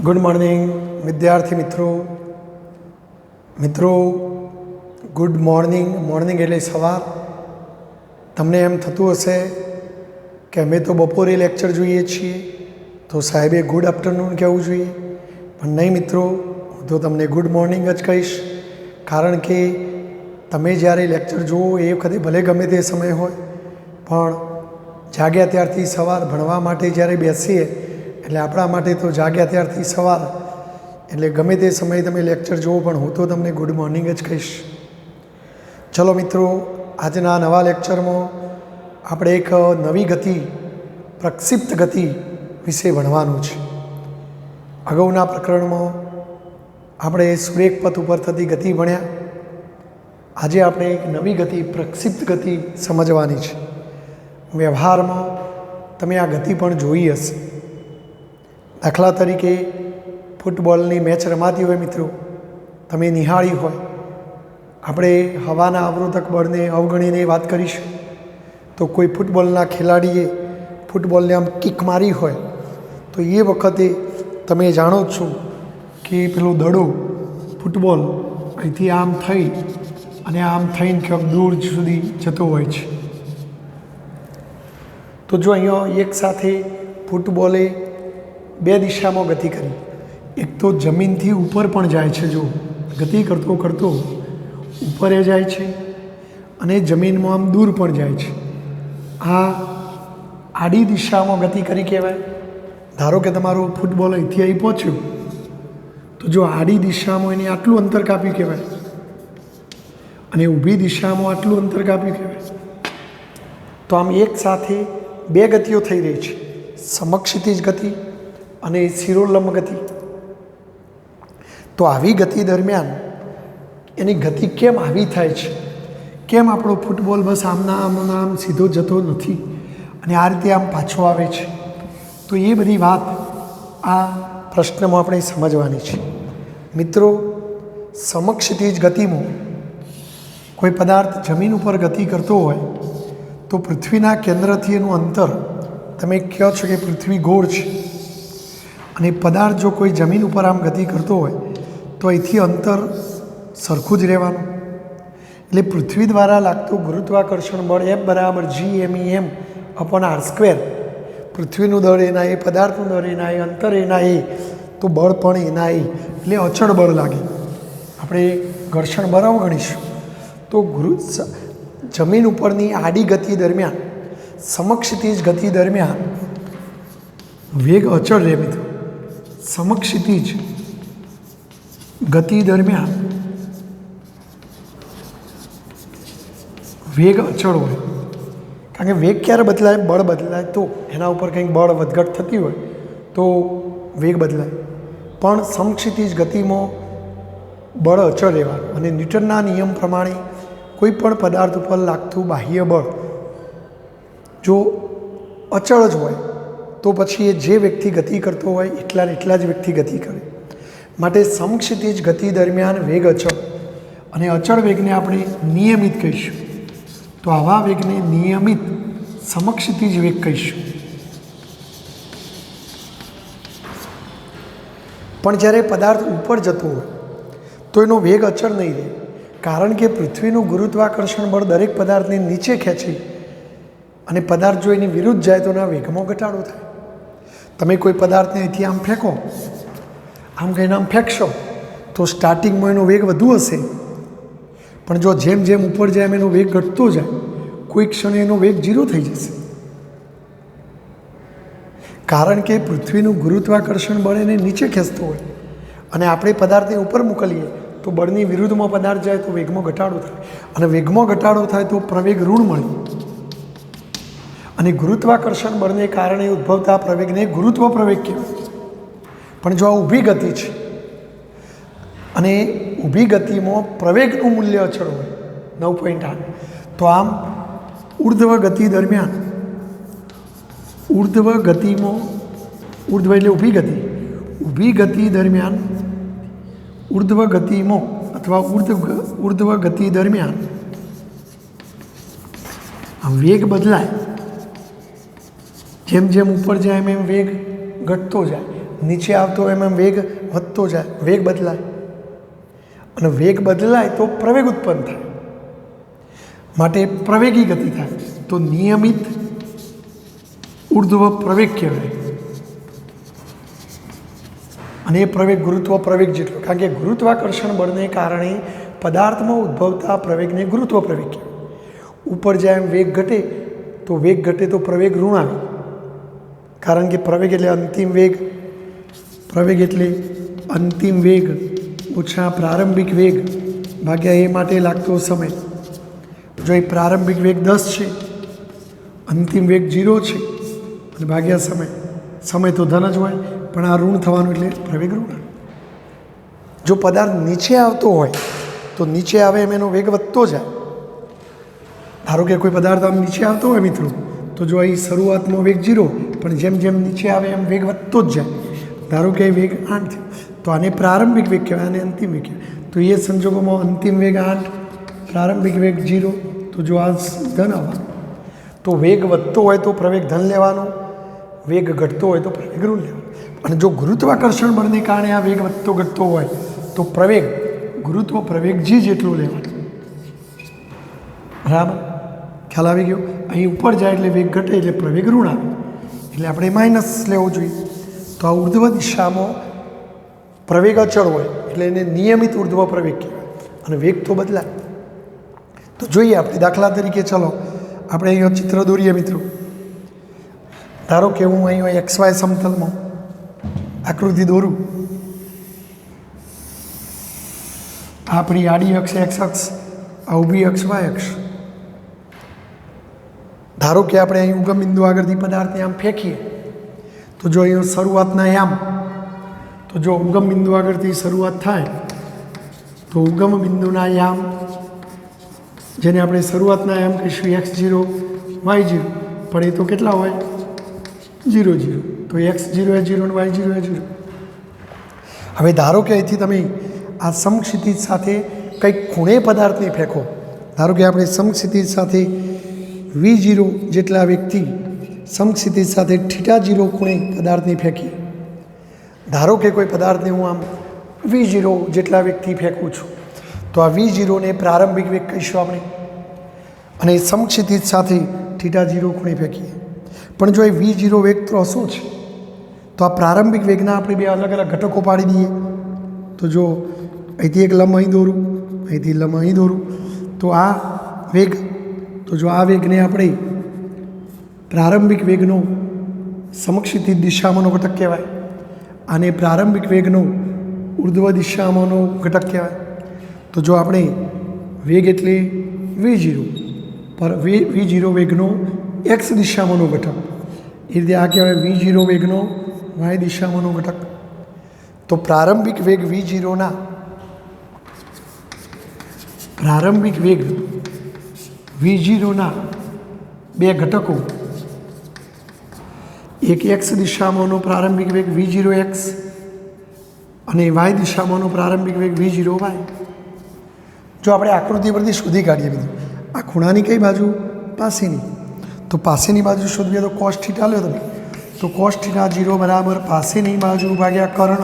Good morning विद्यार्थी मित्रों good morning morning एटले सवार। तमने एम थतुं हशे कि अमे तो बपोरे लेक्चर जोईए छीए तो साहेबे गुड आफ्टरनून कहेवुं जोईए, पण नहीं मित्रों, हूँ तो तमने गुड मॉर्निंग ज कहीश। कारण के तमे ज्यारे लेक्चर जोवो ए वखते भले गमे ते समय होय, पण जाग्या त्यारथी सवार भणवा माटे ज्यारे बेसीए એટલે આપણા માટે તો જાગ્યા ત્યારથી સવાર એટલે ગમે તે સમયે તમે લેક્ચર જુઓ, પણ હું તો તમને ગુડ મોર્નિંગ જ કહીશ। ચલો મિત્રો, આજના નવા લેક્ચરમાં આપણે એક નવી ગતિ, પ્રક્ષિપ્ત ગતિ વિશે ભણવાનું છે। અગાઉના પ્રકરણમાં આપણે સુરેખ પથ ઉપર થતી ગતિ ભણ્યા। આજે આપણે એક નવી ગતિ, પ્રક્ષિપ્ત ગતિ સમજવાની છે। વ્યવહારમાં તમે આ ગતિ પણ જોઈ હશે। દાખલા તરીકે ફૂટબોલની મેચ રમાતી હોય મિત્રો, તમે નિહાળી હોય, આપણે હવાના અવરોધક બળને અવગણીને વાત કરીશું તો કોઈ ફૂટબોલના ખેલાડીએ ફૂટબોલને આમ કિક મારી હોય તો એ વખતે તમે જાણો જ છો કે પેલો દડો ફૂટબોલ અહીંથી આમ થઈ અને આમ થઈને ક્યાંક દૂર સુધી જતો હોય છે। તો જો અહીંયા એક સાથે ફૂટબોલે બે દિશામાં ગતિ કરી, એક તો જમીનથી ઉપર પણ જાય છે, જો ગતિ કરતો કરતો ઉપરે જાય છે અને જમીનમાં આમ દૂર પણ જાય છે। આ આડી દિશામાં ગતિ કરી કહેવાય। ધારો કે તમારો ફૂટબોલ અહીંથી અહીં પહોંચ્યો તો જો આડી દિશામાં એને આટલું અંતર કાપ્યું કહેવાય અને ઊભી દિશામાં આટલું અંતર કાપ્યું કહેવાય। તો આમ એક સાથે બે ગતિઓ થઈ રહી છે, સમક્ષિતિજ ગતિ અને શિરોલંબ ગતિ। તો આવી ગતિ દરમિયાન એની ગતિ કેમ આવી થાય છે, કેમ આપણો ફૂટબોલ બસ આમના આમ સીધો જતો નથી અને આ રીતે આમ પાછો આવે છે, તો એ બધી વાત આ પ્રશ્નમાં આપણે સમજવાની છે। મિત્રો, સમક્ષિતિજ ગતિમાં કોઈ પદાર્થ જમીન ઉપર ગતિ કરતો હોય તો પૃથ્વીના કેન્દ્રથી એનું અંતર, તમે કહો છો કે પૃથ્વી ગોળ છે અને પદાર્થ જો કોઈ જમીન ઉપર આમ ગતિ કરતો હોય તો અહીંથી અંતર સરખું જ રહેવાનું। એટલે પૃથ્વી દ્વારા લાગતું ગુરુત્વાકર્ષણ બળ F=GmEm/r²। પૃથ્વીનું દળ એના એ, પદાર્થનું દળ એના એ, અંતર એના એ, તો બળ પણ એના એ, એટલે અચળ બળ લાગે। આપણે ઘર્ષણ બળ અવગણીશું। તો જમીન ઉપરની આડી ગતિ દરમિયાન, સમક્ષિતિજ ગતિ દરમિયાન વેગ અચળ રહે મિત્રો। સમક્ષિતિજ ગતિ દરમિયાન વેગ અચળ હોય, કારણ કે વેગ ક્યારે બદલાય? બળ બદલાય તો, એના ઉપર કંઈક બળ વધઘટ થતી હોય તો વેગ બદલાય, પણ સમક્ષિતિજ ગતિમાં બળ અચળ રહેવાનું। અને ન્યૂટનના નિયમ પ્રમાણે કોઈ પણ પદાર્થ ઉપર લાગતું બાહ્ય બળ જો અચળ જ હોય તો પછી એ જે વ્યક્તિ ગતિ કરતો હોય એટલા જ વ્યક્તિ ગતિ કરે। માટે સમક્ષિતિજ ગતિ દરમિયાન વેગ અચળ, અને અચળ વેગને આપણે નિયમિત કહીશું। તો આવા વેગને નિયમિત સમક્ષિતિજ વેગ કહીશું। પણ જ્યારે પદાર્થ ઉપર જતો હોય તો એનો વેગ અચળ નહીં રહે, કારણ કે પૃથ્વીનું ગુરુત્વાકર્ષણ બળ દરેક પદાર્થને નીચે ખેંચે અને પદાર્થ જો એની વિરુદ્ધ જાય તો એના વેગમાં ઘટાડો થાય। તમે કોઈ પદાર્થને અહીંથી આમ ફેંકો, આમ કહીને આમ ફેંકશો તો સ્ટાર્ટિંગમાં એનો વેગ વધુ હશે, પણ જો જેમ જેમ ઉપર જાય એમ એનો વેગ ઘટતો જાય, કોઈ ક્ષણે એનો વેગ 0 થઈ જશે, કારણ કે પૃથ્વીનું ગુરુત્વાકર્ષણ બળ એને નીચે ખેંચતો હોય અને આપણે પદાર્થને ઉપર મોકલીએ તો બળની વિરુદ્ધમાં પદાર્થ જાય તો વેગમાં ઘટાડો થાય, અને વેગમાં ઘટાડો થાય તો પ્રવેગ ઋણ મળે, અને ગુરુત્વાકર્ષણ બળને કારણે ઉદ્ભવતા પ્રવેગને ગુરુત્વ પ્રવેગ કહેવાય। પણ જો આ ઊભી ગતિ છે અને ઊભી ગતિમાં પ્રવેગનું મૂલ્ય અચળ હોય 9.8, તો આમ ઉર્ધ્વ ગતિ દરમિયાન, ઉર્ધ્વ ગતિમાં, ઉર્ધ્વ એટલે ઊભી ગતિ દરમિયાન, ઉર્ધ્વ ગતિમાં અથવા ઉર્ધ્વ ગતિ દરમિયાન વેગ બદલાય, જેમ જેમ ઉપર જાય એમ વેગ ઘટતો જાય, નીચે આવતો એમ એમ વેગ વધતો જાય, વેગ બદલાય, અને વેગ બદલાય તો પ્રવેગ ઉત્પન્ન થાય, માટે પ્રવેગી ગતિ થાય. તો નિયમિત ઉર્ધ્વ પ્રવેગ કહેવાય. અને એ પ્રવેગ ગુરુત્વ પ્રવેગ જેટલો, કારણ કે ગુરુત્વાકર્ષણ બળને કારણે પદાર્થમાં ઉદ્ભવતા પ્રવેગને ગુરુત્વ પ્રવેગ કહેવાય. ઉપર જાય એમ વેગ ઘટે તો વેગ ઘટે તો પ્રવેગ ઋણ આવે, કારણ કે પ્રવેગ એટલે અંતિમ વેગ, પ્રવેગ એટલે અંતિમ વેગ ઓછા પ્રારંભિક વેગ ભાગ્યા એ માટે લાગતો સમય. જો એ પ્રારંભિક વેગ 10 છે, અંતિમ વેગ 0 છે, અને ભાગ્યા સમય તો ધન જ હોય, પણ આ ઋણ થવાનું એટલે પ્રવેગ ઋણ. જો પદાર્થ નીચે આવતો હોય તો નીચે આવે એમ એનો વેગ વધતો જાય. ધારો કે કોઈ પદાર્થ આમ નીચે આવતો હોય મિત્રો, તો જો અહીં શરૂઆતમાં વેગ 0, પણ જેમ જેમ નીચે આવે એમ વેગ વધતો જ જાય. ધારો કે વેગ 8 છે, તો આને પ્રારંભિક વેગ કહેવાય, આને અંતિમ વેગ કહેવાય. તો એ સંજોગોમાં અંતિમ વેગ 8, પ્રારંભિક વેગ 0, તો જો આ ધન આવવાનું. તો વેગ વધતો હોય તો પ્રવેગ ધન લેવાનો, વેગ ઘટતો હોય તો પ્રવેગ ઋણ લેવાનો. અને જો ગુરુત્વાકર્ષણ બળને કારણે આ વેગ વધતો ઘટતો હોય તો પ્રવેગ ગુરુત્વ પ્રવેગ જી જેટલો લેવાનો. બરાબર, ખ્યાલ આવી ગયો? અહીં ઉપર જાય એટલે વેગ ઘટે એટલે પ્રવેગ ઋણ આવે, એટલે આપણે માઇનસ લેવો જોઈએ. તો આ ઉર્ધ્વ દિશામાં પ્રવેગ અચળ હોય એટલે એને નિયમિત ઉર્ધ્વ પ્રવેગ કહેવાય, અને વેગ તો બદલાય. તો જોઈએ આપણે દાખલા તરીકે, ચલો આપણે અહીંયા ચિત્ર દોરીએ મિત્રો. ધારો કે હું અહીંયા XY સમતલમાં આકૃતિ દોરું. આપણી આડી અક્ષ X અક્ષ, આ ઊભી અક્ષ Y અક્ષ. ધારો કે આપણે અહીં ઉગમ બિંદુ આગળથી પદાર્થને આમ ફેંકીએ, તો જો અહીંયા શરૂઆતના યામ, તો જો ઉગમ બિંદુ આગળથી શરૂઆત થાય તો ઉગમ બિંદુના યામ, જેને આપણે શરૂઆતના યામ કહીશું X0 Y0, પણ એ તો કેટલા હોય? 0 0. તો X0 એ 0 અને Y0 એ 0. હવે ધારો કે અહીંથી તમે આ સમક્ષિતિજ સાથે કંઈક ખૂણે પદાર્થને ફેંકો. ધારો કે આપણે સમક્ષિતિજ સાથે V0 જેટલા વેગથી સમક્ષિતિજ સાથે θ0 ખૂણે પદાર્થને ફેંકીએ. ધારો કે કોઈ પદાર્થને હું આમ V0 જેટલા વેગથી ફેંકું છું, તો આ V0 ને પ્રારંભિક વેગ કહીશું આપણે, અને સમક્ષિતિજ સાથે θ0 ખૂણે ફેંકીએ. પણ જો એ V0 વેગ તો શું છે, તો આ પ્રારંભિક વેગના આપણે બે અલગ અલગ ઘટકો પાડી દઈએ. તો જો અહીંથી એક લંબ અહીં દોરું, અહીંથી લંબ અહીં દોરું, તો આ વેગ, તો જો આ વેગને આપણે પ્રારંભિક વેગનો સમક્ષિતિજ દિશામાંનો ઘટક કહેવાય, આને પ્રારંભિક વેગનો ઉર્ધ્વ દિશામાંનો ઘટક કહેવાય. તો જો આપણે વેગ એટલે V0 પર V0 વેગનો X દિશામાંનો ઘટક, એ રીતે આ કહેવાય V0 વેગનો Y દિશામાંનો ઘટક. તો પ્રારંભિક વેગ V0ના બે ઘટકો, એક X દિશામાંનો પ્રારંભિક વેગ V0X અને Y દિશામાંનો પ્રારંભિક વેગ V0Y. જો આપણે આકૃતિ પરથી શોધી કાઢીએ બધું, આ ખૂણાની કઈ બાજુ? પાસેની. તો પાસેની બાજુ શોધીએ તો cos θ લ્યો તમે, તો cos θ0 બરાબર પાસેની બાજુ ભાગ્યા કર્ણ.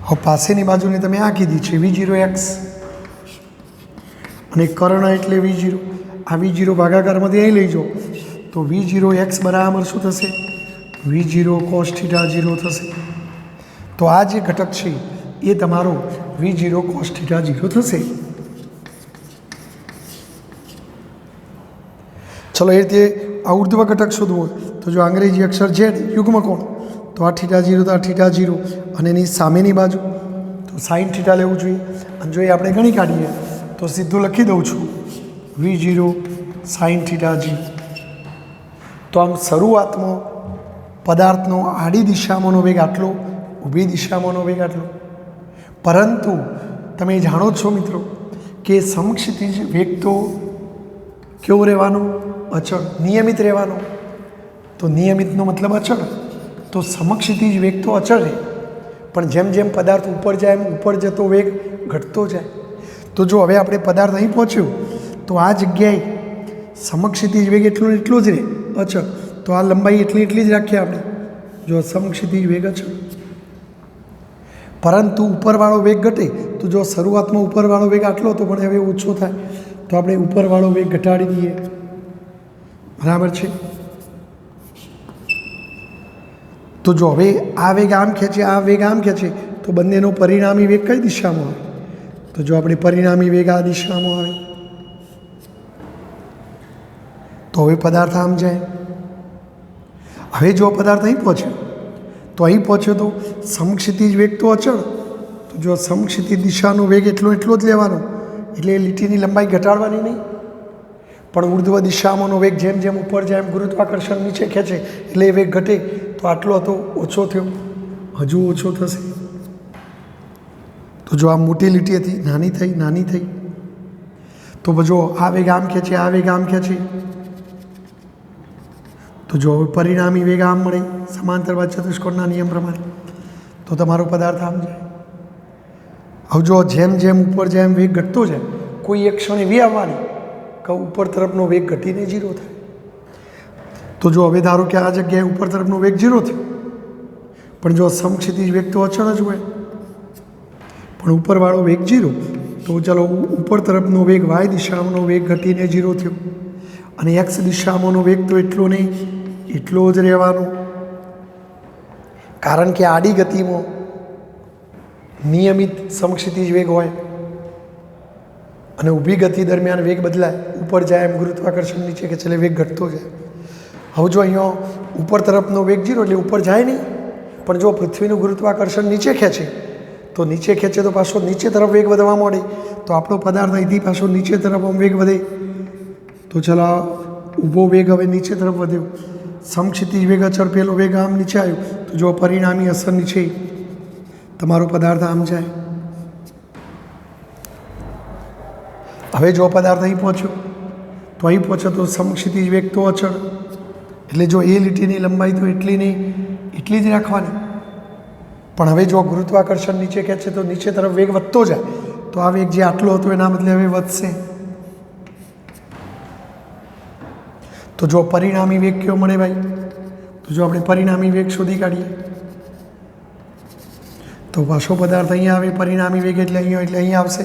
હવે પાસેની બાજુને તમે આ કીધી છે V0X, અને કર્ણ એટલે V0. આ V0 ભાગાકારમાંથી અહીં લઈ જાઓ તો V0X બરાબર શું થશે? V0 cos θ0 થશે. તો આ જે ઘટક છે એ તમારો V0 cos θ0 થશે. ચલો એ રીતે આ ઉર્ધ્વ ઘટક શોધવો હોય તો જો અંગ્રેજી અક્ષર Z યુગ્મ કોણ, તો આ θ0 તો આ θ0, અને એની સામેની બાજુ તો sin θ લેવું જોઈએ. અને જો એ આપણે ગણી કાઢીએ તો સીધું લખી દઉં છું V0 sin θg. તો આમ શરૂઆતમાં પદાર્થનો આડી દિશામાંનો વેગ આટલો, ઊભી દિશામાંનો વેગ આટલો. પરંતુ તમે જાણો છો મિત્રો કે સમક્ષિતિજ વેગ તો કેવો રહેવાનો? અચળ, નિયમિત રહેવાનો. તો નિયમિતનો મતલબ અચળ. તો સમક્ષિતિજ વેગ તો અચળ રહે, પણ જેમ જેમ પદાર્થ ઉપર જાય એમ ઉપર જતો વેગ ઘટતો જાય. તો જો હવે આપણે પદાર્થ અહીં પહોંચ્યો તો આ જગ્યાએ સમક્ષિતિજ વેગ એટલો જ રહે અચળ. તો આ લંબાઈ એટલી જ રાખીએ આપણે, જો સમક્ષિતિજ વેગ અચળ, પરંતુ ઉપરવાળો વેગ ઘટે તો જો શરૂઆતમાં ઉપરવાળો વેગ આટલો હતો પણ હવે ઓછો થાય તો આપણે ઉપરવાળો વેગ ઘટાડી દઈએ, બરાબર છે. તો જો હવે આ વેગ આમ ખેંચે, આ વેગ આમ ખેંચે તો બંનેનો પરિણામી વેગ કઈ દિશામાં આવે? તો જો આપણે પરિણામી વેગ આ દિશામાં આવે તો હવે પદાર્થ આમ જાય. હવે જો પદાર્થ અહીં પહોંચ્યો તો અહીં પહોંચ્યો તો સમક્ષિતિજ વેગ તો અચળ, તો જો સમક્ષિતિજ દિશાનો વેગ એટલો જ લેવાનો, એટલે એ લીટીની લંબાઈ ઘટાડવાની નહીં. પણ ઉર્ધ્વ દિશામાંનો વેગ જેમ જેમ ઉપર જાય એમ ગુરુત્વાકર્ષણ નીચે ખેંચે એટલે એ વેગ ઘટે, તો આટલો હતો ઓછો થયો, હજુ ઓછો થશે. તો જો આ મોટી લીટી હતી નાની થઈ તો જો આ વેગ આમ ખેંચે, આ વેગ આમ ખેંચે તો જો પરિણામી વેગ આમ મળે સમાંતરવાદ ચતુષ્કોણના નિયમ પ્રમાણે, તો તમારો પદાર્થ આમ જાય. હવે જો જેમ જેમ ઉપર જાય એમ વેગ ઘટતો જાય, કોઈ એક ક્ષણે વી આવવાની કે ઉપર તરફનો વેગ ઘટીને 0 થાય. તો જો હવે ધારો કે આ જગ્યાએ ઉપર તરફનો વેગ 0 થયો, પણ જો સમક્ષિતિજ વેગ તો અચળ જ હોય, પણ ઉપરવાળો વેગ 0, તો ચાલો ઉપર તરફનો વેગ વાય દિશામાંનો વેગ ઘટીને 0 થયો, અને એક્સ દિશામાંનો વેગ તો એટલો નહીં, એટલો જ રહેવાનો. કારણ કે આડી ગતિમાં નિયમિત સમક્ષિતિજ વેગ હોય અને ઊભી ગતિ દરમિયાન વેગ બદલાય, ઉપર જાય એમ ગુરુત્વાકર્ષણ નીચે કે ચલે વેગ ઘટતો જાય. હવે જો અહીંયા ઉપર તરફનો વેગ 0 એટલે ઉપર જાય નહીં, પણ જો પૃથ્વીનું ગુરુત્વાકર્ષણ નીચે ખેંચે તો નીચે ખેંચે તો પાછો નીચે તરફ વેગ વધવા માંડે, તો આપણો પદાર્થ અહીંથી પાછો નીચે તરફ વેગ વધે. તો ચલો ઊભો વેગ હવે નીચે તરફ વધ્યો, સમક્ષિતિજ વેગ અચળ, પેલો વેગ આમ નીચે આવ્યો, તો જો પરિણામી અસર નીચે તમારો પદાર્થ આમ જાય. હવે જો પદાર્થ અહીં પહોંચ્યો તો અહીં પહોંચ્યો તો સમક્ષિતિજ વેગ તો અચળ, એટલે જો એ લીટીની લંબાઈ તો એટલી જ રાખવાની. પણ હવે જો ગુરુત્વાકર્ષણ નીચે ખેંચે તો નીચે તરફ વેગ વધતો જાય, તો આ વેગ જે આટલો હતો એના બદલે હવે વધશે. તો જો પરિણામી વેગ કયો મળે ભાઈ? તો જો આપણે પરિણામી વેગ શોધી કાઢીએ તો પાછો પદાર્થ અહીંયા આવે, પરિણામી વેગ એટલે અહીંયા આવશે.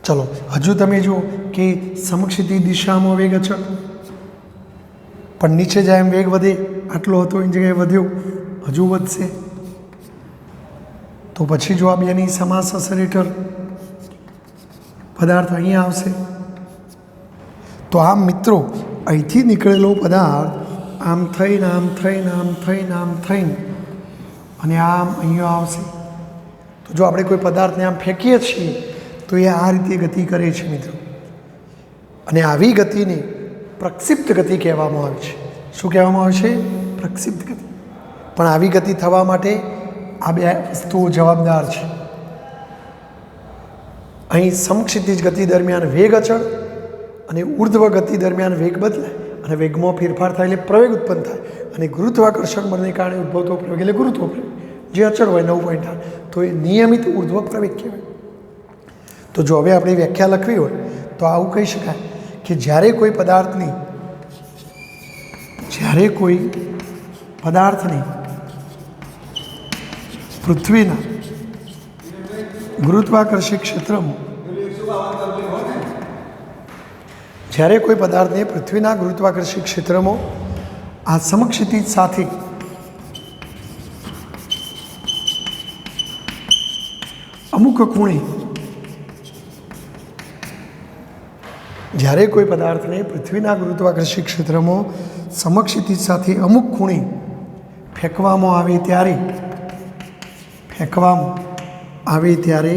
ચલો હજુ તમે જુઓ કે સમક્ષિતિજ દિશામાં વેગ અચળ, પણ નીચે જાય એમ વેગ વધે, આટલો હતો એની જગ્યાએ વધ્યો, હજુ વધશે. તો પછી જો આ બેની સમાસ અસર હેઠળ પદાર્થ અહીંયા આવશે. તો આમ મિત્રો અહીંથી નીકળેલો પદાર્થ આમ થઈને અને આમ અહીંયા આવશે. તો જો આપણે કોઈ પદાર્થને આમ ફેંકીએ છીએ તો એ આ રીતે ગતિ કરે છે મિત્રો, અને આવી ગતિને પ્રક્ષિપ્ત ગતિ કહેવામાં આવે છે. શું કહેવામાં આવે છે? પ્રક્ષિપ્ત ગતિ. પણ આવી ગતિ થવા માટે આ બે વસ્તુઓ જવાબદાર છે. અહીં સમક્ષિતિજ ગતિ દરમિયાન વેગ અચળ અને ઉર્ધ્વ ગતિ દરમિયાન વેગ બદલાય, અને વેગમાં ફેરફાર થાય એટલે પ્રવેગ ઉત્પન્ન થાય, અને ગુરુત્વાકર્ષણ બળને કારણે ઉદ્ભવતો પ્રવેગ એટલે ગુરુત્વ પ્રવેગ જે અચળ હોય 9.8, તો એ નિયમિત ઉર્ધ્વ પ્રવેગ કહેવાય. તો જો હવે આપણે વ્યાખ્યા લખવી હોય તો આવું કહી શકાય કે જ્યારે કોઈ પદાર્થની પૃથ્વીના ગુરુત્વાકર્ષી ક્ષેત્રમાં જ્યારે કોઈ પદાર્થને પૃથ્વીના ગુરુત્વાકર્ષી ક્ષેત્રમાં આ સમક્ષિતિજ સાથે અમુક ખૂણે જ્યારે કોઈ પદાર્થને પૃથ્વીના ગુરુત્વાકર્ષી ક્ષેત્રમાં સમક્ષિતિજ સાથે અમુક ખૂણે ફેંકવામાં આવે ત્યારે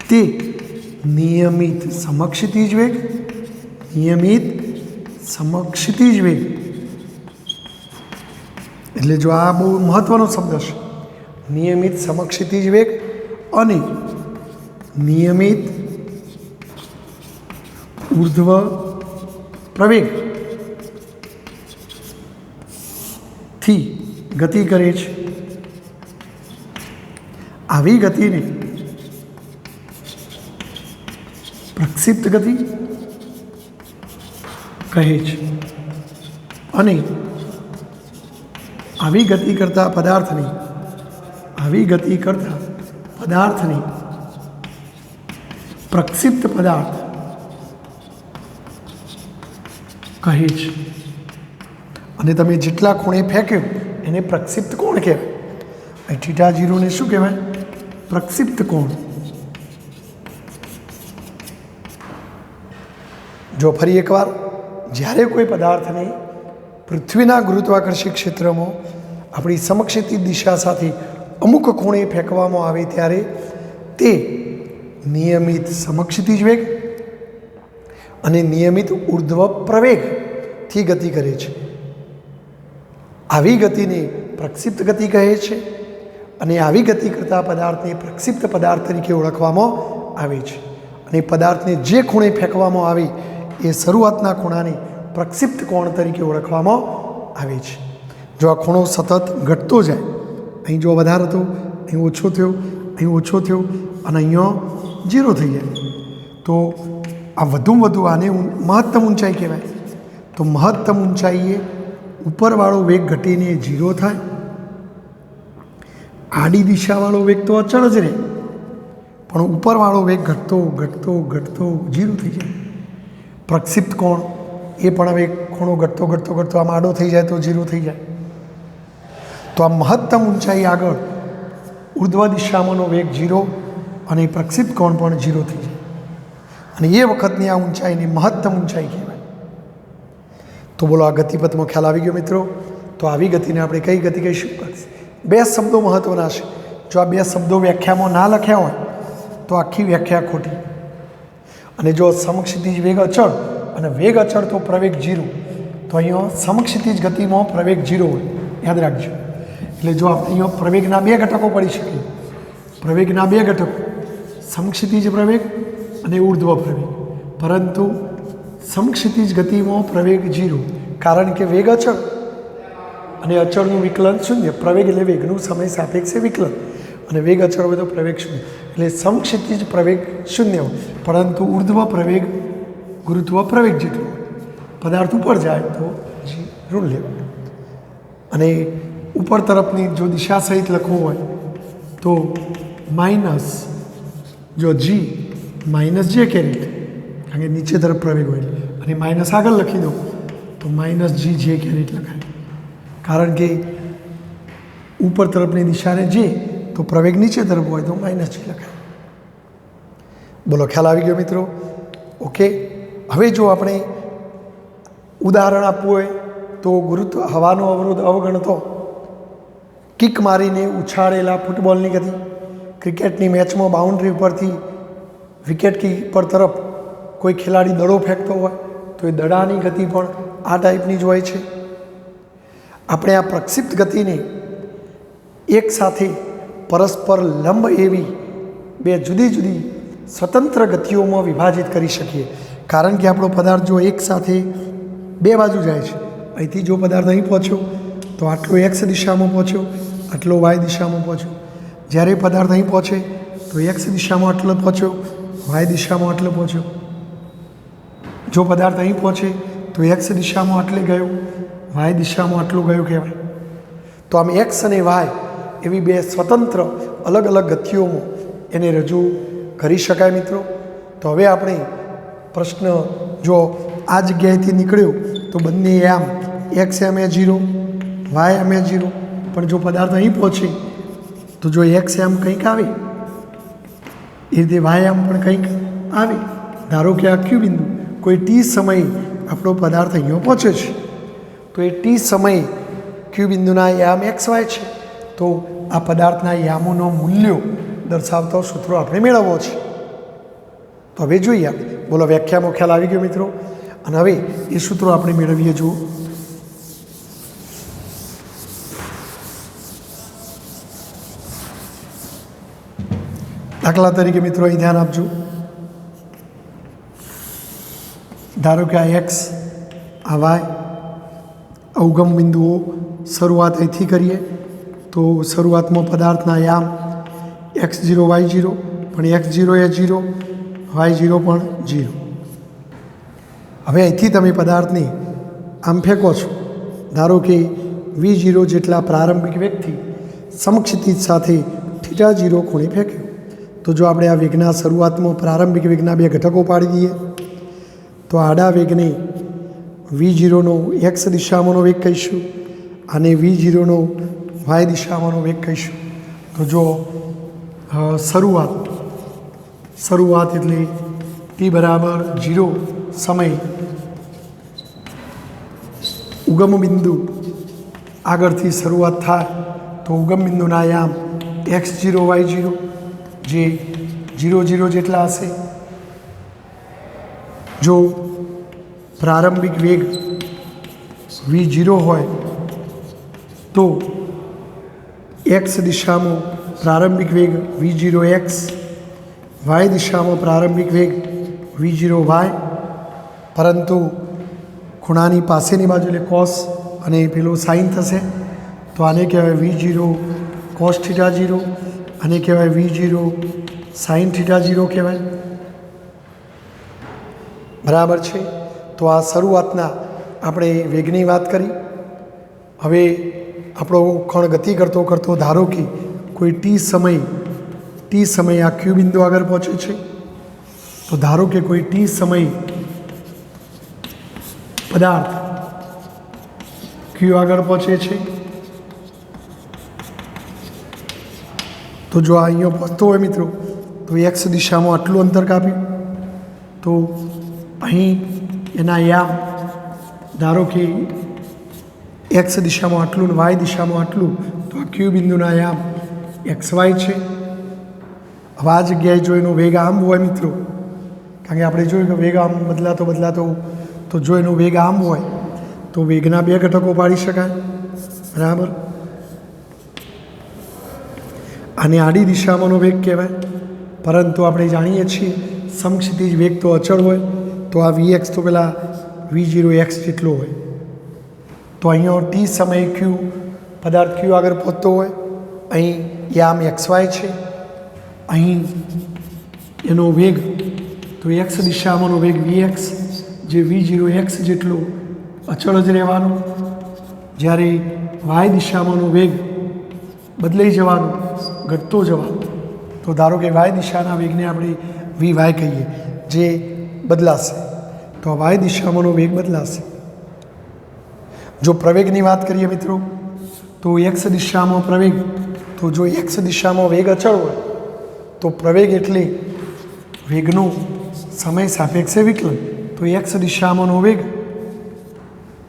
તે નિયમિત સમક્ષિતિજ વેગ એટલે જો આ બહુ મહત્વનો શબ્દ છે, નિયમિત સમક્ષિતિજ વેગ અને નિયમિત ઉર્ધ્વ પ્રવેગ થી ગતિ કરે છે. આવી ગતિને પ્રક્ષિપ્ત ગતિ કહે છે. અને આવી ગતિ કરતા પદાર્થની પ્રક્ષિપ્ત પદાર્થ કહે છે. અને તમે જેટલા ખૂણે ફેંક્યું એને પ્રક્ષિપ્ત કોણ કહેવાય. થીટા 0 ને શું કહેવાય? પ્રક્ષિપ્ત કોણ. જો ફરી એકવાર, જ્યારે કોઈ પદાર્થને પૃથ્વીના ગુરુત્વાકર્ષી ક્ષેત્રમાં આપણી સમક્ષિતિજ દિશા સાથે અમુક ખૂણે ફેંકવામાં આવે ત્યારે તે નિયમિત સમક્ષિતિજ વેગ અને નિયમિત ઉર્ધ્વ પ્રવેગથી ગતિ કરે છે. આવી ગતિને પ્રક્ષિપ્ત ગતિ કહે છે અને આવી ગતિ કરતા પદાર્થને પ્રક્ષિપ્ત પદાર્થ તરીકે ઓળખવામાં આવે છે. અને પદાર્થને જે ખૂણે ફેંકવામાં આવે એ શરૂઆતના ખૂણાને પ્રક્ષિપ્ત કોણ તરીકે ઓળખવામાં આવે છે. જો આ ખૂણો સતત ઘટતો જાય, અહીં જો વધારે હતો, અહીં ઓછો થયો, અહીં ઓછો થયો અને અહીંયા 0 થઈ જાય, તો આ વધુમાં વધુ આને મહત્તમ ઊંચાઈ કહેવાય. તો મહત્તમ ઊંચાઈએ ઉપરવાળો વેગ ઘટીને 0 થાય. આડી દિશાવાળો વેગ તો અચળ જ રહે, પણ ઉપરવાળો વેગ ઘટતો ઘટતો ઘટતો 0 થઈ જાય. પ્રક્ષિપ્ત કોણ એ પણ હવે ખૂણો ઘટતો ઘટતો ઘટતો આમ આડો થઈ જાય તો 0 થઈ જાય. તો આ મહત્તમ ઊંચાઈ આગળ ઉર્ધ્વ દિશામાંનો વેગ 0 અને પ્રક્ષિપ્ત કોણ પણ 0 થઈ જાય. અને એ વખતની આ ઊંચાઈને મહત્તમ ઊંચાઈ કહેવાય. તો બોલો, આ ગતિપથમાં ખ્યાલ આવી ગયો મિત્રો? તો આવી ગતિને આપણે કઈ ગતિ કહીશું? બે શબ્દો મહત્ત્વના છે. જો આ બે શબ્દો વ્યાખ્યામાં ના લખ્યા હોય તો આખી વ્યાખ્યા ખોટી. અને જો સમક્ષિતિજ વેગ અચળ અને વેગ અચળ તો પ્રવેગ 0, તો અહીંયા સમક્ષિતિજ ગતિમાં પ્રવેગ 0 હોય, યાદ રાખજો. એટલે જો આપણે અહીંયા પ્રવેગના બે ઘટકો પડી શકીએ. પ્રવેગના બે ઘટકો, સમક્ષિતિજ પ્રવેગ અને ઉર્ધ્વ પ્રવેગ. પરંતુ સમક્ષિતિજ ગતિમાં પ્રવેગ 0, કારણ કે વેગ અચળ અને અચળનું વિકલન 0. પ્રવેગ એટલે વેગનું સમય સાપેક્ષે વિકલન, અને વેગ અચળ હોય તો પ્રવેગ 0. એટલે સમક્ષિતિજ પ્રવેગ 0 હોય, પરંતુ ઉર્ધ્વ પ્રવેગ ગુરુત્વ પ્રવેગ જેટલો હોય. પદાર્થ ઉપર જાય તો ઋણ લેવાનું. અને ઉપર તરફની જો દિશા સહિત લખવું હોય તો માઇનસ, જો જી માઇનસ જે કેરેટ, કારણ કે નીચે તરફ પ્રવેગ હોય, અને માઇનસ આગળ લખી દો તો માઇનસ જી જે કેરેટ લખાય, કારણ કે ઉપર તરફની દિશાને જે તો પ્રવેગ નીચે તરફ હોય તો માઇનસ જી લખાય. બોલો, ખ્યાલ આવી ગયો મિત્રો? ઓકે. હવે જો આપણે ઉદાહરણ આપવું હોય તો ગુરુત્વ હવાનો અવરોધ અવગણતો કિક મારીને ઉછાળેલા ફૂટબોલની ગતિ, ક્રિકેટની મેચમાં બાઉન્ડ્રી ઉપરથી વિકેટ કીપર તરફ કોઈ ખેલાડી દડો ફેંકતો હોય તો એ દડાની ગતિ પણ આ ટાઈપની જ હોય છે. આપણે આ પ્રક્ષિપ્ત ગતિને એક સાથે પરસ્પર લંબ એવી બે જુદી જુદી સ્વતંત્ર ગતિઓમાં વિભાજિત કરી શકીએ. કારણ કે આપણો પદાર્થ જો એક સાથે બે બાજુ જાય છે, અહીંથી જો પદાર્થ અહીં પહોંચ્યો તો આટલો એક્સ દિશામાં પહોંચ્યો, આટલો વાય દિશામાં પહોંચ્યો. જ્યારે પદાર્થ અહીં પહોંચે તો એક્સ દિશામાં આટલો પહોંચ્યો, વાય દિશામાં આટલો પહોંચ્યો. જો પદાર્થ અહીં પહોંચે તો એક્સ દિશામાં આટલે ગયો, વાય દિશામાં આટલું ગયું કહેવાય. તો આમ એક્સ અને વાય એવી બે સ્વતંત્ર અલગ અલગ ગતિઓમાં એને રજૂ કરી શકાય મિત્રો. તો હવે આપણે પ્રશ્ન, જો આ જગ્યાએથી નીકળ્યો તો બંને આમ એક્સ એમ એ 0, વાય એમ એ 0, પણ જો પદાર્થ અહીં પહોંચે તો જો એક્સ એમ કંઈક આવે એ રીતે વાય એમ પણ કંઈક આવે. ધારો કે આ ક્યુ બિંદુ કોઈ ટી સમયે આપણો પદાર્થ અહીંયા પહોંચે છે, તો એ ટી સમયે ક્યુ બિંદુના યામ એક્સ વાય છે, તો આ પદાર્થના યામોનો મૂલ્યો દર્શાવતો સૂત્રો આપણે મેળવવો છે. તો હવે જોઈએ. બોલો, વ્યાખ્યામાં ખ્યાલ આવી ગયો મિત્રો? અને હવે એ સૂત્રો આપણે મેળવીએ. જુઓ, દાખલા તરીકે મિત્રો અહીં ધ્યાન આપજો. ધારો કે આ એક્સ, આ વાય, અવગમ બિંદુઓ શરૂઆત અહીંથી કરીએ તો શરૂઆતમાં પદાર્થના યામ x0 y0, પણ x0 એ 0, y0 પણ 0. હવે અહીંથી તમે પદાર્થને આમ ફેંકો છો ધારો કે V0 જેટલા પ્રારંભિક વેગથી સમક્ષિતિજ સાથે θ0 ખૂણે ફેંક્યો. તો જો આપણે આ વેગના શરૂઆતમાં પ્રારંભિક વેગના બે ઘટકો પાડી દઈએ તો આડા વેગને V0નો x દિશામાંનો વેગ કહીશું અને V0નો y દિશામાંનો વેગ કહીશું. તો જો શરૂઆત એટલે t બરાબર 0 સમય ઉગમ બિંદુ આગળથી શરૂઆત થાય તો ઉગમ બિંદુના યામ x0 y0 જે 0 0 જેટલા હશે. જો પ્રારંભિક વેગ V0 હોય તો x દિશામાં પ્રારંભિક વેગ V0x, y દિશામાં પ્રારંભિક વેગ V0y, પરંતુ ખૂણાની પાસેની બાજુ એટલે cos અને પેલો sin થશે તો આને કહેવાય V0 cos θ0 અને કહેવાય V0 sin θ0 કહેવાય. બરાબર છે. તો આ શરૂઆતના આપણે વેગની વાત કરી. હવે આપણો કણ ગતિ કરતો કરતો ધારો કે કોઈ t સમય આ q બિંદુ આગળ પહોંચે છે. તો ધારો કે કોઈ t સમય પદાર્થ q આગળ પહોંચે છે. તો જો આ અહીંયા પહોંચતો હોય મિત્રો તો x દિશામાં આટલું અંતર કાપ્યું તો અહીં એના યામ ધારો કે x દિશામાં આટલું ને y દિશામાં આટલું તો આ q બિંદુના યામ xy છે. હવે આ જગ્યાએ જો એનો વેગ આમ હોય મિત્રો, કારણ કે આપણે જોયું કે વેગ આમ બદલાતો તો જો એનો વેગ આમ હોય તો વેગના બે ઘટકો પાડી શકાય. બરાબર. આને આડી દિશામાંનો વેગ કહેવાય, પરંતુ આપણે જાણીએ છીએ સમક્ષિતિજ વેગ તો અચળ હોય તો આ vx તો પેલા V0x જેટલો હોય. તો અહીંયા t સમયે q પદાર્થ q આગળ પહોંચતો હોય, અહીં યામ xy છે, અહીં એનો વેગ તો x દિશામાંનો વેગ vx જે V0x જેટલો અચળ જ રહેવાનો, જ્યારે y દિશામાંનો વેગ બદલાઈ જવાનો, ઘટતો જવાનો. તો ધારો કે y દિશાના વેગને આપણે vy કહીએ જે બદલાશે, તો y દિશામાંનો વેગ બદલાશે. જો પ્રવેગની વાત કરીએ મિત્રો તો x દિશામાં પ્રવેગ, તો જો x દિશામાં વેગ અચળ હોય તો પ્રવેગ એટલે વેગનું સમય સાપેક્ષે વિકલન. તો x દિશામાંનો વેગ,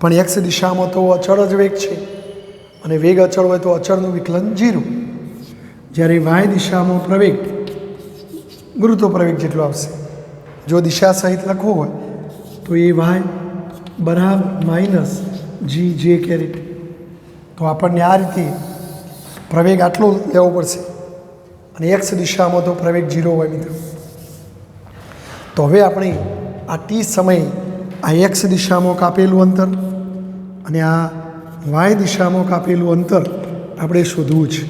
પણ x દિશામાં તો અચળ જ વેગ છે અને વેગ અચળ હોય તો અચળનું વિકલન 0. જ્યારે y દિશામાં પ્રવેગ ગુરુત્વ પ્રવેગ જેટલો આવશે. જો દિશા સહિત લખવું હોય તો એ y બરાબર માઇનસ g j કેરેટ. તો આપણને આ રીતે પ્રવેગ આટલો લેવો પડશે અને x દિશામાં તો પ્રવેગ 0 હોય મિત્રો. તો હવે આપણે આ t સમયે આ x દિશામાં કાપેલું અંતર અને આ y દિશામાં કાપેલું અંતર આપણે શોધવું છે.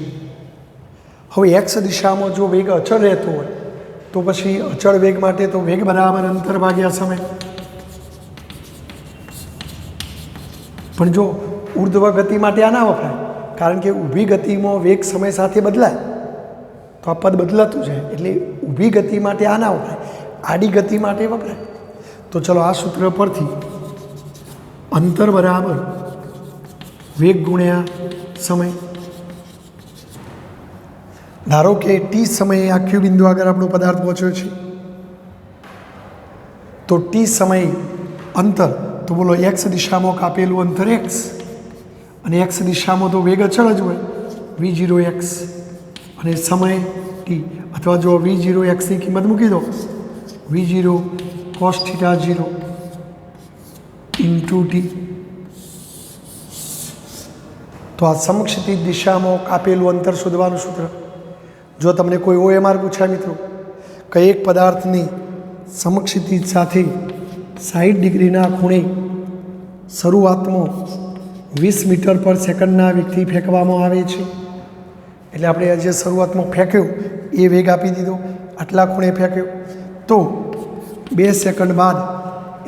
હવે x દિશામાં જો વેગ અચળ રહેતો હોય તો પછી અચળ વેગ માટે તો વેગ બરાબર અંતર ભાગ્યા સમય. પણ જો ઉર્ધ્વ ગતિ માટે આ ના વપરાય, કારણ કે ઊભી ગતિમાં વેગ સમય સાથે બદલાય તો આ પદ બદલાતું જાય, એટલે ઊભી ગતિ માટે આ ના વપરાય, આડી ગતિ માટે વપરાય. તો ચલો આ સૂત્ર પરથી અંતર બરાબર વેગ ગુણ્યા સમય. ધારો કે t સમયે આ q બિંદુ આગળ આપણો પદાર્થ પહોંચ્યો છે તો t સમયે અંતર તો બોલો x દિશામાં કાપેલું અંતર x અને x દિશામાં તો વેગ અચળ જ હોય V0x અને સમય t, અથવા જો V0xની કિંમત મૂકી દો V0 cos θ0 ઇન્ટુ t. તો આ સમક્ષિતિજ દિશામાં કાપેલું અંતર શોધવાનું સૂત્ર. જો તમને કોઈ OMR પૂછાય મિત્રો કે એક પદાર્થની સમક્ષિતિજ સાથે 60 ડિગ્રીના ખૂણે શરૂઆતમાં 20 મીટર પર સેકન્ડના વેગથી ફેંકવામાં આવે છે, એટલે આપણે જે શરૂઆતમાં ફેંક્યો એ વેગ આપી દીધો, આટલા ખૂણે ફેંક્યો, તો 2 સેકન્ડ બાદ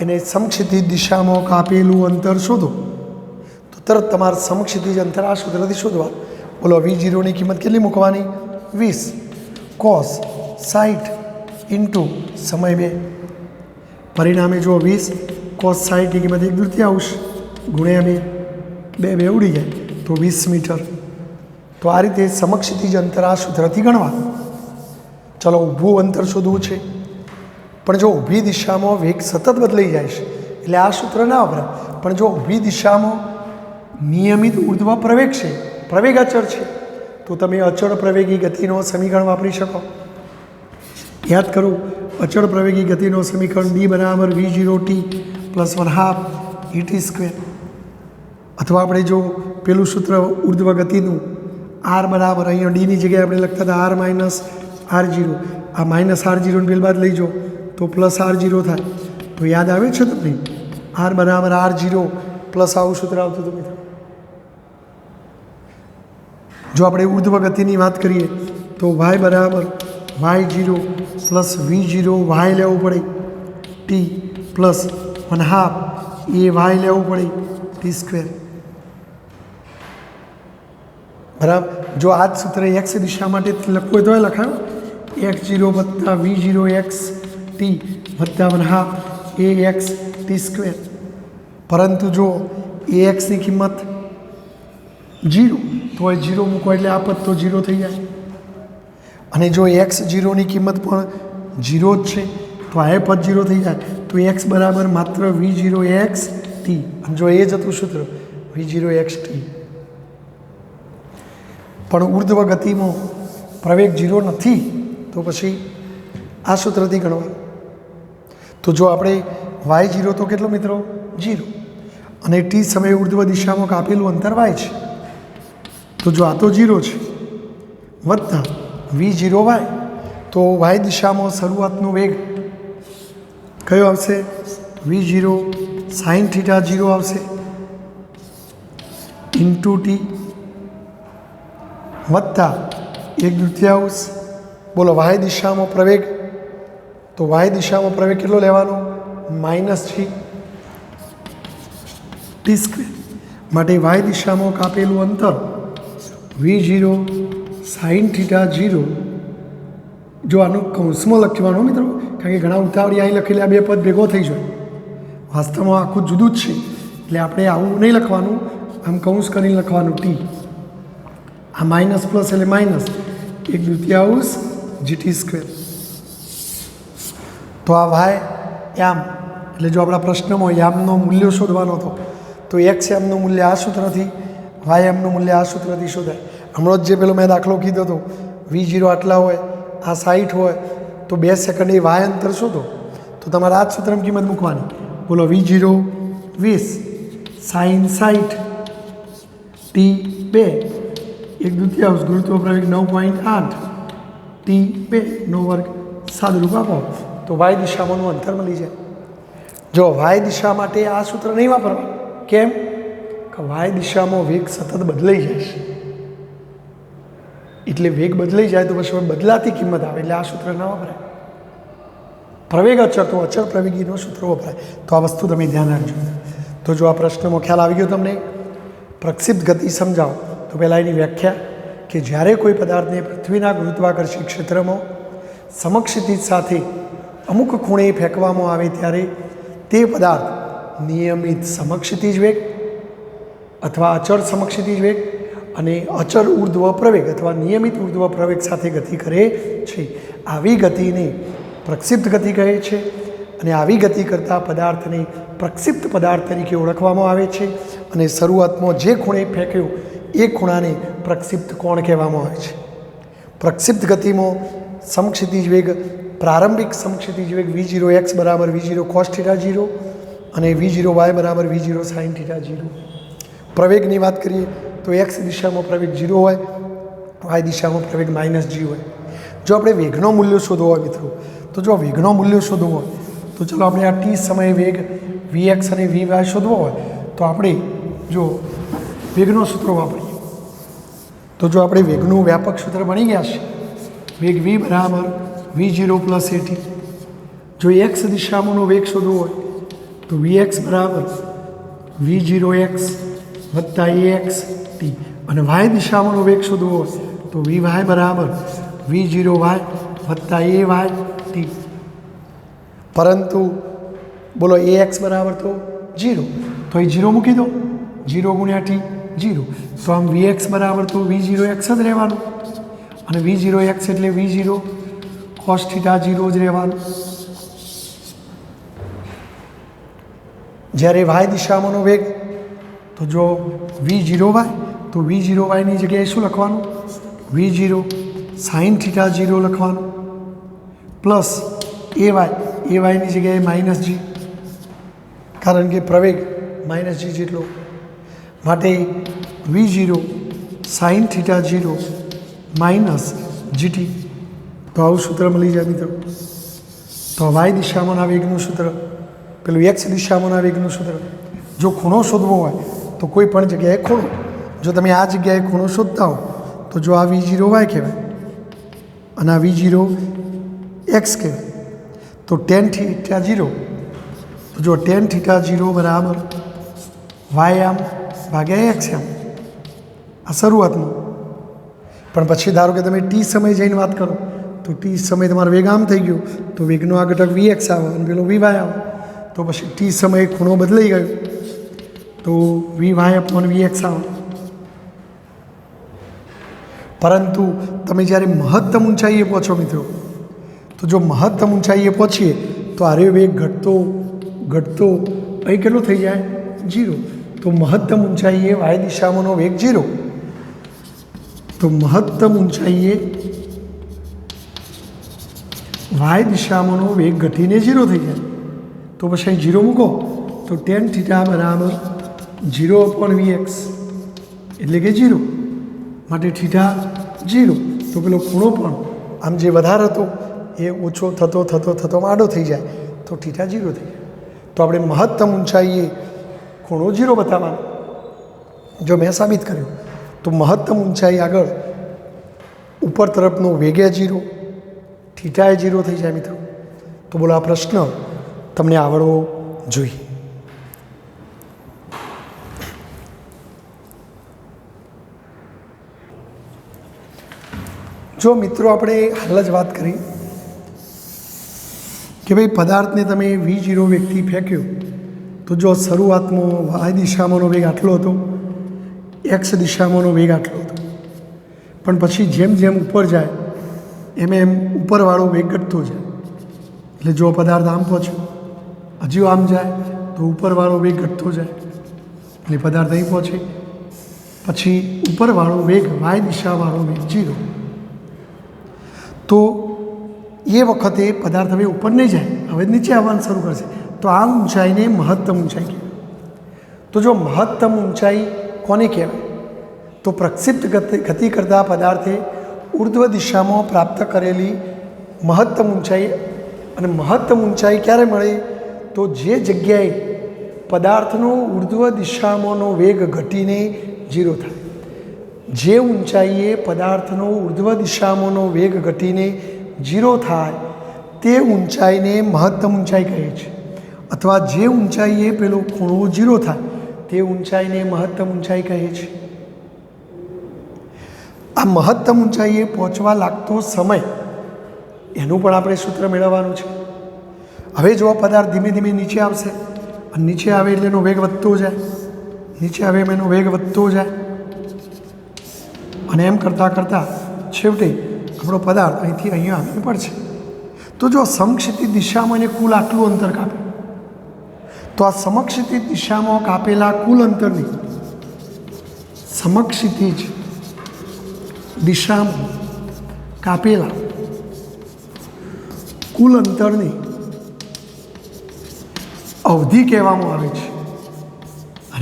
એને સમક્ષિતિજ દિશામાં કાપેલું અંતર શોધો. તો તરત તમારે સમક્ષિતિજ અંતર આ સૂત્રથી શોધવા. બોલો V0ની કિંમત કેટલી મૂકવાની? 20 cos 60 ઇન્ટુ સમય 2. પરિણામે જો 20 cos 60ની કિંમત 1/3 ગુણ્યા 2, 2 ઉડી જાય તો 20 મીટર. તો આ રીતે સમક્ષિતિજ અંતર આ સૂત્રથી ગણવા. ચલો ઊભું અંતર શોધવું છે, પણ જો ઊભી દિશામાં વેગ સતત બદલાઈ જાય છે એટલે આ સૂત્ર ના વપરાય. પણ જો ઊભી દિશામાં નિયમિત ઉર્ધ્વ પ્રવેગ છે, પ્રવેગ અચળ છે, તો તમે અચળ પ્રવેગી ગતિનો સમીકરણ વાપરી શકો. યાદ કરો, અચળ પ્રવેગી ગતિનો સમીકરણ D બરાબર V0t પ્લસ 1/2 ET². અથવા આપણે જો પેલું સૂત્ર ઉર્ધ્વ ગતિનું R બરાબર, અહીંયા ડીની જગ્યાએ આપણે લખતા હતા R માઇનસ R0, આ માઇનસ R0 ને પેલ બાદ લઈ જાઓ તો પ્લસ R0 થાય. તો યાદ આવે છે તમને? R બરાબર R0 પ્લસ આવું સૂત્ર આવતું હતું મિત્રો. જો આપણે ઉર્ધ્વ ગતિની વાત કરીએ તો y બરાબર y0 પ્લસ V0 y લેવું પડે, t પ્લસ 1/2 એ y લેવું પડે t². બરાબર. જો આ જ સૂત્ર x દિશા માટે લખવું હોય તો એ લખાયો x0 વત્તા V0 xt વત્તા 1/2 ax t². પરંતુ જો axની કિંમત 0 તો એ 0 મૂકો એટલે આ પદ તો 0 થઈ જાય. અને જો x0ની કિંમત પણ 0 જ છે તો આ પદ 0 થઈ જાય. તો x બરાબર માત્ર V0 xt. અને જો એ જ હતું સૂત્ર V0 xt. પણ ઉર્ધ્વ ગતિમાં પ્રવેગ 0 નથી તો પછી આ સૂત્રથી ગણવા. તો જો આપણે y0 તો કેટલો મિત્રો? 0. અને t સમયે ઉર્ધ્વ દિશામાં કાપેલું અંતર y છે, તો જો આ તો 0 છે વત્તા V0y, તો y દિશામાં શરૂઆતનો વેગ કયો આવશે? V0 sin θ 0 આવશે ઇન્ટુ t વત્તા 1/2. બોલો y દિશામાં પ્રવેગ, તો y દિશામાં પ્રવેગ કેટલો લેવાનો? -3 t². માટે y દિશામાં કાપેલું અંતર V0 sin θ 0. જો આનું કૌંસમાં લખવાનું મિત્રો, કારણ કે ઘણા ઉતાવળી અહીં લખેલી આ બે પદ ભેગો થઈ જાય. વાસ્તવમાં આખું જુદું જ છે એટલે આપણે આવું નહીં લખવાનું, આમ કૌંસ કરીને લખવાનું t. આ માઇનસ પ્લસ એટલે માઇનસ 1/2 gt². તો આ y યામ એટલે જો આપણા પ્રશ્નમાં યામનો મૂલ્ય શોધવાનો હતો તો x યામનું મૂલ્ય આ સૂત્રથી, y યામનું મૂલ્ય આ સૂત્રથી શોધાય. હમણાં જ જે પેલો મેં દાખલો કીધો હતો V0 આટલા હોય, આ 60 હોય, તો 2 સેકન્ડ એ y અંતર શોધો તો તમારે આ જ સૂત્રમાં કિંમત મૂકવાની. બોલો V0 20 sin 60 t 2 1/2 ગુરુત્વ પ્રવેગ 9.8 t 2 નો વર્ગ સાદુરૂપ આપો તો y દિશામાંનું અંતર મળી જાય. જો y દિશા માટે આ સૂત્ર નહીં વાપરવા. કેમ? કે y દિશામાં વેગ સતત બદલાઈ જાય છે, એટલે વેગ બદલાઈ જાય તો પછી બદલાતી કિંમત આવે એટલે આ સૂત્ર ના વપરાય. પ્રવેગ અચળ તો અચળ પ્રવેગીનો સૂત્ર વપરાય. તો આ વસ્તુ તમે ધ્યાન રાખજો. તો જો આ પ્રશ્નમાં ખ્યાલ આવી ગયો તમને, પ્રક્ષિપ્ત ગતિ સમજાવો તો પહેલાં એની વ્યાખ્યા કે જ્યારે કોઈ પદાર્થને પૃથ્વીના ગુરુત્વાકર્ષી ક્ષેત્રમાં સમક્ષિતિજ સાથે અમુક ખૂણે ફેંકવામાં આવે ત્યારે તે પદાર્થ નિયમિત સમક્ષિતિજ વેગ અથવા અચળ સમક્ષિતિજ વેગ અને અચળ ઉર્ધ્વ પ્રવેગ અથવા નિયમિત ઉર્ધ્વ પ્રવેગ સાથે ગતિ કરે છે. આવી ગતિને પ્રક્ષિપ્ત ગતિ કહે છે અને આવી ગતિ કરતા પદાર્થને પ્રક્ષિપ્ત પદાર્થ તરીકે ઓળખવામાં આવે છે. અને શરૂઆતમાં જે ખૂણે ફેંક્યો એ ખૂણાને પ્રક્ષિપ્ત કોણ કહેવામાં આવે છે. પ્રક્ષિપ્ત ગતિમાં સમક્ષિતિજ વેગ, પ્રારંભિક સમક્ષિતિજ વેગ V0 x બરાબર V0 cos θ 0 અને V0 y બરાબર V0 sin θ 0. પ્રવેગની વાત કરીએ તો x દિશામાં પ્રવેગ 0 હોય, y દિશામાં પ્રવેગ -g હોય. જો આપણે વેગનો મૂલ્ય શોધવો હોય મિત્રો, તો જો વેગનો મૂલ્ય શોધવો હોય તો ચલો આપણે આ t સમયે વેગ vx અને vy શોધવો હોય તો આપણે જો વેગનો સૂત્ર વાપરીએ તો જો આપણે વેગનું વ્યાપક સૂત્ર બની ગયા છે વેગ v બરાબર v0 પ્લસ at. જો x દિશામાંનો વેગ શોધવો હોય તો vx બરાબર v0 x વત્તા AX ટી અને વાય દિશામાંનો વેગ શોધવો હોય તો VY બરાબર V0y વત્તા AY ટી. પરંતુ બોલો AX બરાબર તો 0, તો એ 0 મૂકી દો, 0 ગુણ્યા ટી 0, તો આમ VX બરાબર તો V0x જ રહેવાનું અને V0x એટલે V0 cos થીટા 0 જ રહેવાનું. જ્યારે વાય દિશામાંનો વેગ તો જો V0y તો V0yની જગ્યાએ શું લખવાનું? V0 sin થીટા 0 લખવાનું પ્લસ AYની જગ્યાએ -g, કારણ કે પ્રવેગ -g જેટલો, માટે V0 sin થીટા 0 -gt. તો આવું સૂત્ર મળી જાય મિત્રો. તો વાય દિશામાંના વેગનું સૂત્ર, પેલું એક્સ દિશામાંના વેગનું સૂત્ર. જો ખૂણો શોધવો હોય તો કોઈ પણ જગ્યાએ ખૂણો, જો તમે આ જગ્યાએ ખૂણો શોધતા હો તો જો આ V0y કહેવાય અને આ V0x કહેવાય, તો tan થીટા 0, તો જો tan થીટા 0 બરાબર વાય આમ ભાગ્યા એક્સ આમ, આ શરૂઆતમાં. પણ પછી ધારો કે તમે ટી સમય જઈને વાત કરો તો ટી સમય તમારો વેગ આમ થઈ ગયો તો વેગનો આ ઘટક VX આવે અને પેલો VY આવે, તો પછી ટી સમયે ખૂણો બદલાઈ ગયો તો VY/VX આવે. પરંતુ તમે જ્યારે મહત્તમ ઊંચાઈએ પહોંચો મિત્રો, તો જો મહત્તમ ઊંચાઈએ પહોંચીએ તો આરે વેગ ઘટતો અહીં કેટલો થઈ જાય? 0. તો મહત્તમ ઊંચાઈએ વાય દિશામાંનો વેગ 0, તો મહત્તમ ઊંચાઈએ વાય દિશામાંનો વેગ ઘટીને 0 થઈ જાય. તો પછી અહીં 0 મૂકો તો tan થીટા બરાબર 0/VX એટલે કે 0, માટે થીટા 0. તો પેલો ખૂણો પણ આમ જે વધારે હતો એ ઓછો થતો આડો થઈ જાય તો થીટા 0 થઈ જાય. તો આપણે મહત્તમ ઊંચાઈએ ખૂણો 0 બતાવવાનો. જો મેં સાબિત કર્યું તો મહત્તમ ઊંચાઈ આગળ ઉપર તરફનો વેગે 0, થીટાએ 0 થઈ જાય મિત્રો. તો બોલો આ પ્રશ્ન તમને આવડવો જોઈએ. જો મિત્રો આપણે હાલ જ વાત કરી કે ભાઈ પદાર્થને તમે V0 વેગથી ફેંક્યો તો જો શરૂઆતમાં વાય દિશામાંનો વેગ આટલો હતો, એક્સ દિશામાંનો વેગ આટલો હતો, પણ પછી જેમ જેમ ઉપર જાય એમ ઉપરવાળો વેગ ઘટતો જાય. એટલે જો પદાર્થ આમ પહોંચ્યો, હજુ આમ જાય તો ઉપરવાળો વેગ ઘટતો જાય, એટલે પદાર્થ અહીં પહોંચે, પછી ઉપરવાળો વેગ વાય દિશાવાળો વેગ 0. તો એ વખતે પદાર્થ હવે ઉપર નહીં જાય, હવે નીચે આવવાનું શરૂ કરશે. તો આ ઊંચાઈને મહત્તમ ઊંચાઈ કહેવાય. તો જો મહત્તમ ઊંચાઈ કોને કહેવાય? તો પ્રક્ષિપ્ત ગતિ કરતા પદાર્થે ઉર્ધ્વ દિશામાં પ્રાપ્ત કરેલી મહત્તમ ઊંચાઈ. અને મહત્તમ ઊંચાઈ ક્યારે મળે? તો જે જગ્યાએ પદાર્થનો ઉર્ધ્વ દિશામાંનો વેગ ઘટીને 0 થાય. જે ઊંચાઈએ પદાર્થનો ઉર્ધ્વ દિશામાંનો વેગ ઘટીને 0 થાય તે ઊંચાઈને મહત્તમ ઊંચાઈ કહે છે. અથવા જે ઊંચાઈએ પેલો ખૂણો 0 થાય તે ઊંચાઈને મહત્તમ ઊંચાઈ કહે છે. આ મહત્તમ ઊંચાઈએ પહોંચવા લાગતો સમય, એનું પણ આપણે સૂત્ર મેળવવાનું છે. હવે જો આ પદાર્થ ધીમે ધીમે નીચે આવશે અને નીચે આવે એટલે એનો વેગ વધતો જાય, નીચે આવે એનો વેગ વધતો જાય, અને એમ કરતાં કરતાં છેવટે આપણો પદાર્થ અહીંથી અહીંયા આવી પડશે. તો જો સમક્ષિતિજ દિશામાં એને કુલ આટલું અંતર કાપે, તો આ સમક્ષિતિજ દિશામાં કાપેલા કુલ અંતરની, સમક્ષિતિજ દિશામાં કાપેલા કુલ અંતરની અવધિ કહેવામાં આવે છે,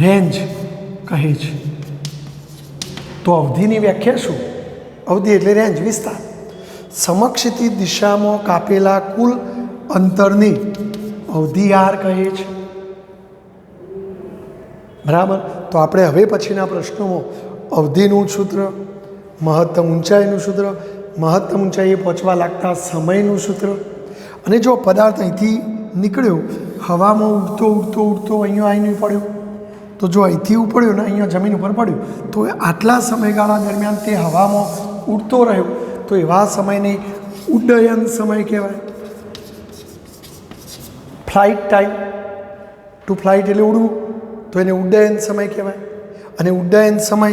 રેન્જ કહે છે. તો અવધિની વ્યાખ્યા શું? અવધિ એટલે રેન્જ, વિસ્તાર. સમક્ષિતિજ દિશામાં કાપેલા કુલ અંતરની અવધિ આર કહે છે. બરાબર. તો આપણે હવે પછીના પ્રશ્નોમાં અવધિનું સૂત્ર, મહત્તમ ઊંચાઈનું સૂત્ર, મહત્તમ ઊંચાઈએ પહોંચવા લાગતા સમયનું સૂત્ર, અને જો પદાર્થ અહીંથી નીકળ્યો, હવામાં ઉડતો અહીંયા આવીને પડ્યો, તો જો અહીંથી ઉપડ્યો ને અહીંયા જમીન ઉપર પડ્યું તો આટલા સમયગાળા દરમિયાન તે હવામાં ઉડતો રહ્યો તો એવા સમયને ઉડ્ડયન સમય કહેવાય. ફ્લાઇટ ટાઈમ, ટુ ફ્લાઇટ એટલે ઉડવું, તો એને ઉડ્ડયન સમય કહેવાય. અને ઉડ્ડયન સમય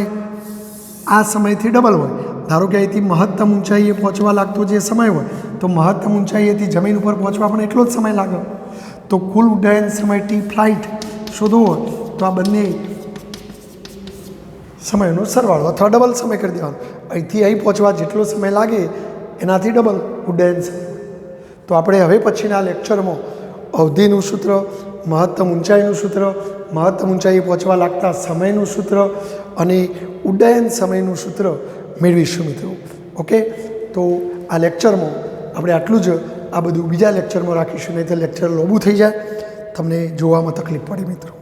આ સમયથી ડબલ હોય. ધારો કે અહીંથી મહત્તમ ઊંચાઈએ પહોંચવા લાગતો જે સમય હોય તો મહત્તમ ઊંચાઈએથી જમીન ઉપર પહોંચવા પણ એટલો જ સમય લાગે. તો કુલ ઉડ્ડયન સમય ટી ફ્લાઇટ શોધવો હોય તો આ બંને સમયનો સરવાળો અથવા ડબલ સમય કરી દેવાનો. અહીંથી અહીં પહોંચવા જેટલો સમય લાગે એનાથી ડબલ ઉડ્ડયન સમય. તો આપણે હવે પછીના લેક્ચરમાં અવધિનું સૂત્ર, મહત્તમ ઊંચાઈનું સૂત્ર, મહત્તમ ઊંચાઈએ પહોંચવા લાગતા સમયનું સૂત્ર અને ઉડ્ડયન સમયનું સૂત્ર મેળવીશું મિત્રો. ઓકે, તો આ લેક્ચરમાં આપણે આટલું જ. આ બધું બીજા લેક્ચરમાં રાખીશું, નહીં તો લેક્ચર લોબું થઈ જાય, તમને જોવામાં તકલીફ પડે મિત્રો.